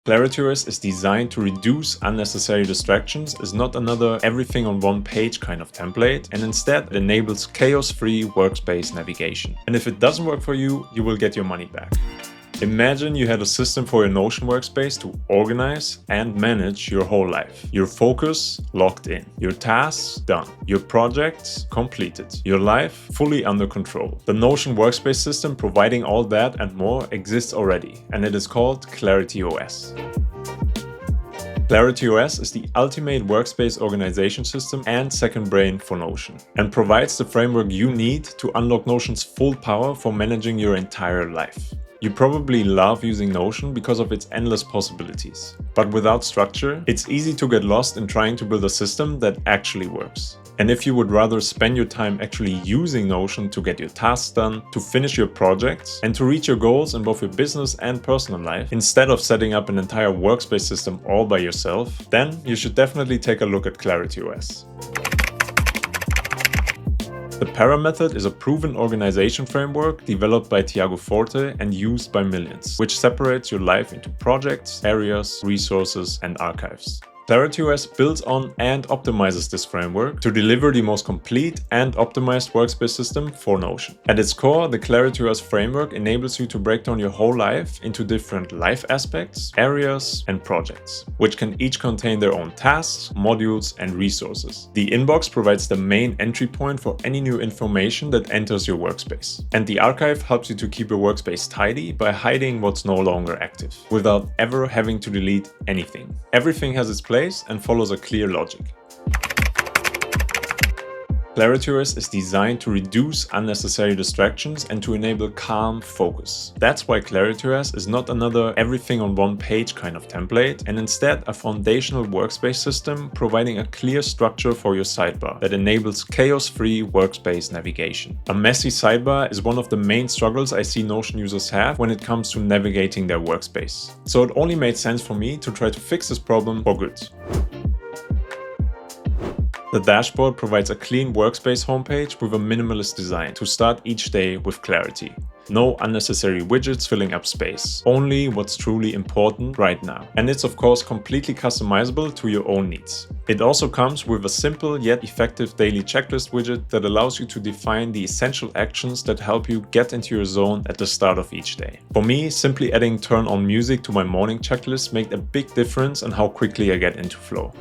ClarityOS is designed to reduce unnecessary distractions, is not another everything on one page kind of template, and instead it enables chaos-free workspace navigation. And if it doesn't work for you, you will get your money back. Imagine you had a system for your Notion workspace to organize and manage your whole life. Your focus locked in, your tasks done, your projects completed, your life fully under control. The Notion workspace system providing all that and more exists already, and it is called ClarityOS. ClarityOS is the ultimate workspace organization system and second brain for Notion, and provides the framework you need to unlock Notion's full power for managing your entire life. You probably love using Notion because of its endless possibilities. But without structure, it's easy to get lost in trying to build a system that actually works. And if you would rather spend your time actually using Notion to get your tasks done, to finish your projects, and to reach your goals in both your business and personal life, instead of setting up an entire workspace system all by yourself, then you should definitely take a look at ClarityOS. The Para method is a proven organization framework developed by Tiago Forte and used by millions, which separates your life into projects, areas, resources, and archives. ClarityOS builds on and optimizes this framework to deliver the most complete and optimized workspace system for Notion. At its core, the ClarityOS framework enables you to break down your whole life into different life aspects, areas, and projects, which can each contain their own tasks, modules, and resources. The inbox provides the main entry point for any new information that enters your workspace. And the archive helps you to keep your workspace tidy by hiding what's no longer active, without ever having to delete anything. Everything has its place and follows a clear logic. ClarityOS is designed to reduce unnecessary distractions and to enable calm focus. That's why ClarityOS is not another everything on one page kind of template, and instead a foundational workspace system providing a clear structure for your sidebar that enables chaos-free workspace navigation. A messy sidebar is one of the main struggles I see Notion users have when it comes to navigating their workspace. So it only made sense for me to try to fix this problem for good. The dashboard provides a clean workspace homepage with a minimalist design to start each day with clarity. No unnecessary widgets filling up space, only what's truly important right now. And it's of course completely customizable to your own needs. It also comes with a simple yet effective daily checklist widget that allows you to define the essential actions that help you get into your zone at the start of each day. For me, simply adding turn on music to my morning checklist made a big difference in how quickly I get into flow.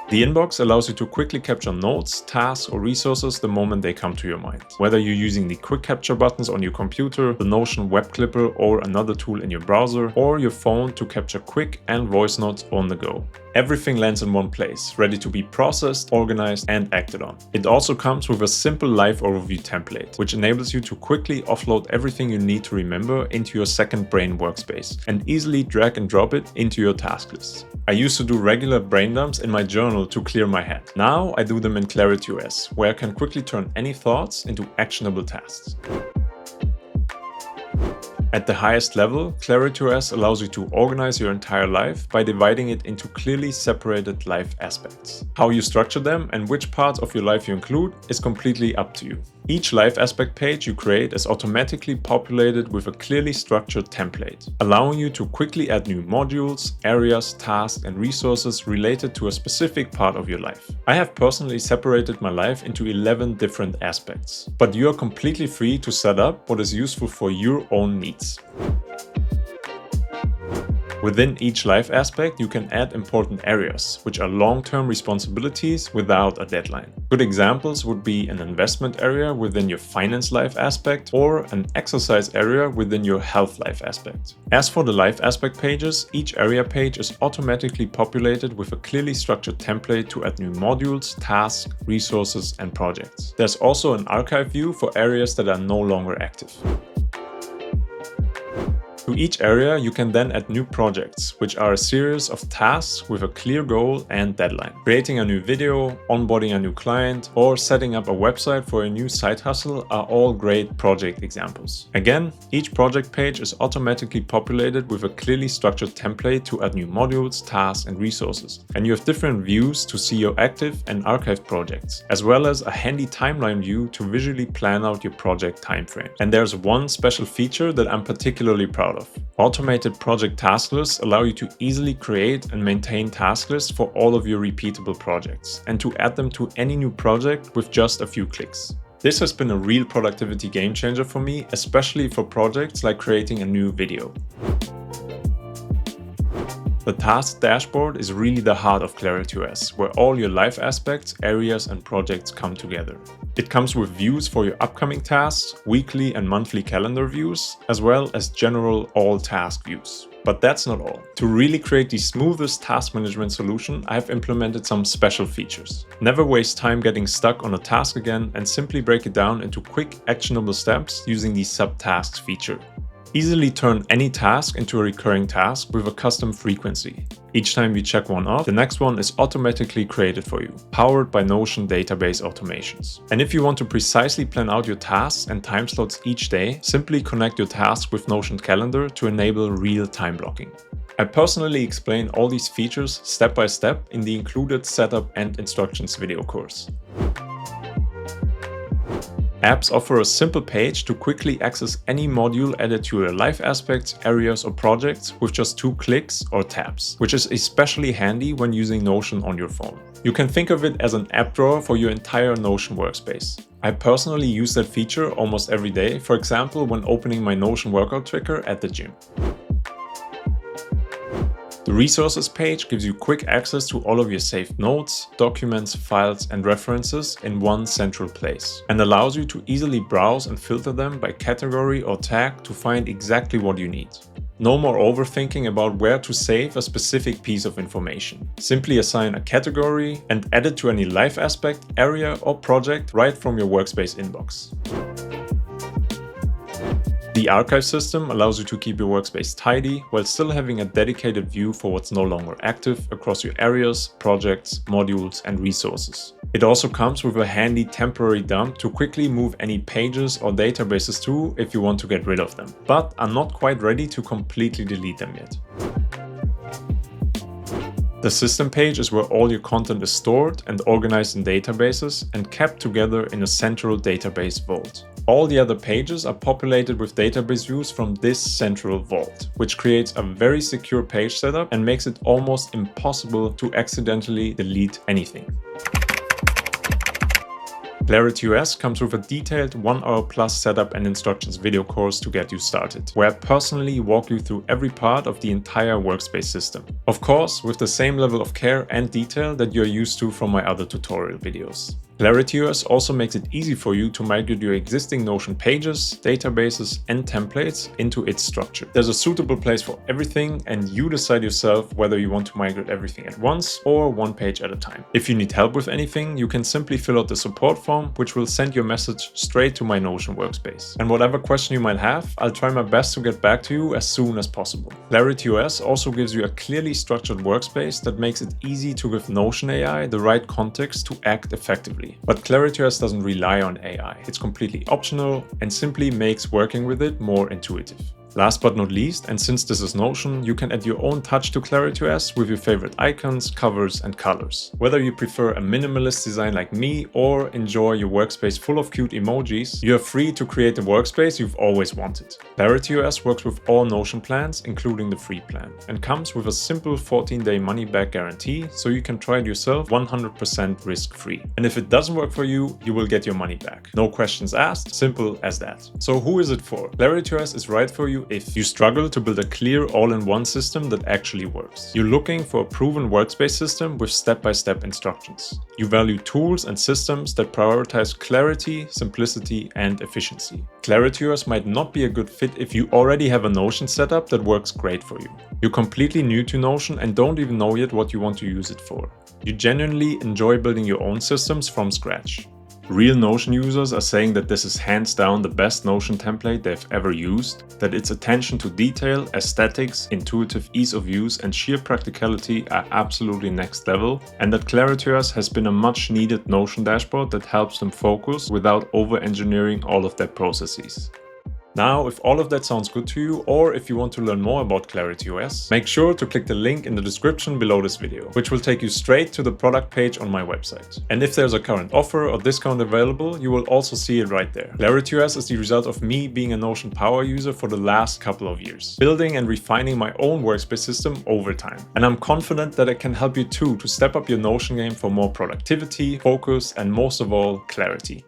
The inbox allows you to quickly capture notes, tasks, or resources the moment they come to your mind. Whether you're using the quick capture buttons on your computer, the Notion web clipper, or another tool in your browser, or your phone to capture quick and voice notes on the go. Everything lands in one place, ready to be processed, organized, and acted on. It also comes with a simple live overview template, which enables you to quickly offload everything you need to remember into your second brain workspace and easily drag and drop it into your task list. I used to do regular brain dumps in my journal to clear my head. Now I do them in ClarityOS, where I can quickly turn any thoughts into actionable tasks. At the highest level, ClarityOS allows you to organize your entire life by dividing it into clearly separated life aspects. How you structure them and which parts of your life you include is completely up to you. Each life aspect page you create is automatically populated with a clearly structured template, allowing you to quickly add new modules, areas, tasks, and resources related to a specific part of your life. I have personally separated my life into 11 different aspects, but you are completely free to set up what is useful for your own needs. Within each life aspect, you can add important areas, which are long-term responsibilities without a deadline. Good examples would be an investment area within your finance life aspect or an exercise area within your health life aspect. As for the life aspect pages, each area page is automatically populated with a clearly structured template to add new modules, tasks, resources, and projects. There's also an archive view for areas that are no longer active. To each area, you can then add new projects, which are a series of tasks with a clear goal and deadline. Creating a new video, onboarding a new client, or setting up a website for a new side hustle are all great project examples. Again, each project page is automatically populated with a clearly structured template to add new modules, tasks, and resources. And you have different views to see your active and archived projects, as well as a handy timeline view to visually plan out your project timeframe. And there's one special feature that I'm particularly proud proud of. Automated project task lists allow you to easily create and maintain task lists for all of your repeatable projects and to add them to any new project with just a few clicks. This has been a real productivity game changer for me, especially for projects like creating a new video. The task dashboard is really the heart of ClarityOS, where all your life aspects, areas, and projects come together. It comes with views for your upcoming tasks, weekly and monthly calendar views, as well as general all task views. But that's not all. To really create the smoothest task management solution, I have implemented some special features. Never waste time getting stuck on a task again and simply break it down into quick, actionable steps using the subtasks feature. Easily turn any task into a recurring task with a custom frequency. Each time you check one off, the next one is automatically created for you, powered by Notion database automations. And if you want to precisely plan out your tasks and time slots each day, simply connect your tasks with Notion Calendar to enable real time blocking. I personally explain all these features step by step in the included setup and instructions video course. Apps offer a simple page to quickly access any module added to your life aspects, areas, or projects with just 2 clicks or taps, which is especially handy when using Notion on your phone. You can think of it as an app drawer for your entire Notion workspace. I personally use that feature almost every day, for example when opening my Notion workout tracker at the gym. The resources page gives you quick access to all of your saved notes, documents, files, and references in one central place, and allows you to easily browse and filter them by category or tag to find exactly what you need. No more overthinking about where to save a specific piece of information. Simply assign a category and add it to any life aspect, area, or project right from your Workspace inbox. The archive system allows you to keep your workspace tidy while still having a dedicated view for what's no longer active across your areas, projects, modules, and resources. It also comes with a handy temporary dump to quickly move any pages or databases to if you want to get rid of them, but are not quite ready to completely delete them yet. The system page is where all your content is stored and organized in databases and kept together in a central database vault. All the other pages are populated with database views from this central vault, which creates a very secure page setup and makes it almost impossible to accidentally delete anything. ClarityOS comes with a detailed 1-hour+ setup and instructions video course to get you started, where I personally walk you through every part of the entire Workspace system. Of course, with the same level of care and detail that you're used to from my other tutorial videos. ClarityOS also makes it easy for you to migrate your existing Notion pages, databases, and templates into its structure. There's a suitable place for everything, and you decide yourself whether you want to migrate everything at once or one page at a time. If you need help with anything, you can simply fill out the support form, which will send your message straight to my Notion workspace. And whatever question you might have, I'll try my best to get back to you as soon as possible. ClarityOS also gives you a clearly structured workspace that makes it easy to give Notion AI the right context to act effectively. But ClarityOS doesn't rely on AI. It's completely optional and simply makes working with it more intuitive. Last but not least, and since this is Notion, you can add your own touch to ClarityOS with your favorite icons, covers, and colors. Whether you prefer a minimalist design like me or enjoy your workspace full of cute emojis, you are free to create the workspace you've always wanted. ClarityOS works with all Notion plans, including the free plan, and comes with a simple 14-day money-back guarantee, so you can try it yourself 100% risk-free. And if it doesn't work for you, you will get your money back. No questions asked, simple as that. So who is it for? ClarityOS is right for you if you struggle to build a clear all-in-one system that actually works. You're looking for a proven workspace system with step-by-step instructions. You value tools and systems that prioritize clarity, simplicity, and efficiency. ClarityOS might not be a good fit if you already have a Notion setup that works great for you. You're completely new to Notion and don't even know yet what you want to use it for. You genuinely enjoy building your own systems from scratch. Real Notion users are saying that this is hands down the best Notion template they've ever used, that its attention to detail, aesthetics, intuitive ease of use, and sheer practicality are absolutely next level, and that ClarityOS has been a much needed Notion dashboard that helps them focus without over-engineering all of their processes. Now, if all of that sounds good to you, or if you want to learn more about ClarityOS, make sure to click the link in the description below this video, which will take you straight to the product page on my website. And if there's a current offer or discount available, you will also see it right there. ClarityOS is the result of me being a Notion power user for the last couple of years, building and refining my own workspace system over time. And I'm confident that it can help you too to step up your Notion game for more productivity, focus, and most of all, clarity.